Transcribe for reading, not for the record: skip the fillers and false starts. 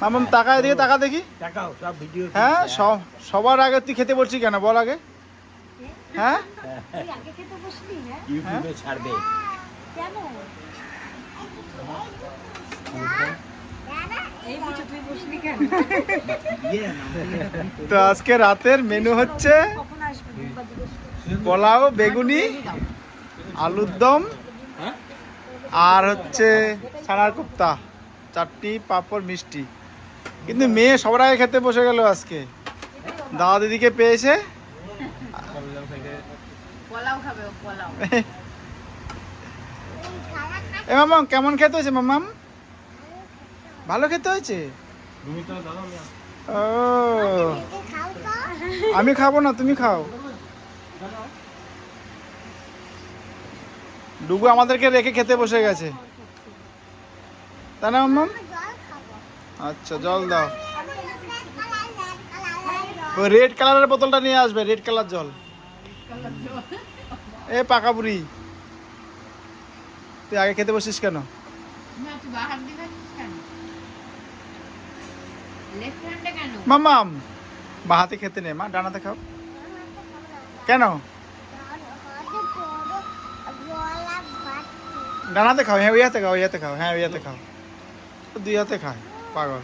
মামাম টাকা এদিকে টাকা দেখি। টাকাও সব ভিডিও। হ্যাঁ সবার আগে তুই খেতে বলছিস কেন বল আগে? হ্যাঁ তুই আগে খেতে বসলি না? ইউটিউবে ছাড়বে। কেন? এই বুঝো তুই বসলি কেন? তো আজকে রাতের মেনু হচ্ছে কখন আসবে? দুবার জিজ্ঞেস কর। পোলাও, বেগুনি, আলুর দম আর হচ্ছে ছানার কোপ্তা, চাটনি, পাঁপড়, মিষ্টি। কিন্তু মেয়ে সবার আগে খেতে বসে গেল আজকে। দাদা দিদিকে পেয়েছে। পোলাও খাবে ও, পোলাও। এ মামাম কেমন খেতে হয়েছে মামাম? ভালো খেতে হয়েছে? ও আমি খাবো না, তুমি খাও। ডুগু আমাদেরকে রেখে খেতে বসে গেছে, তাই না মামাম? আচ্ছা জল দাও। ওই রেড কালারের বোতলটা নিয়ে আসবে, রেড কালার জল। এ পাকা বুড়ি, তুই আগে খেতে বসিস কেন? না তুই বাহার দিকে কেন? লেফট হ্যান্ডে কেন? মামাম বাহাতে খেতে নেই, মা ডানাতে খাও। কেন? ডানাতে খাও। হ্যাঁ ওই হাতে খাও, ওই হাতে খাও। হ্যাঁ ওই হাতে খাও, দুই হাতে খায় পাগল।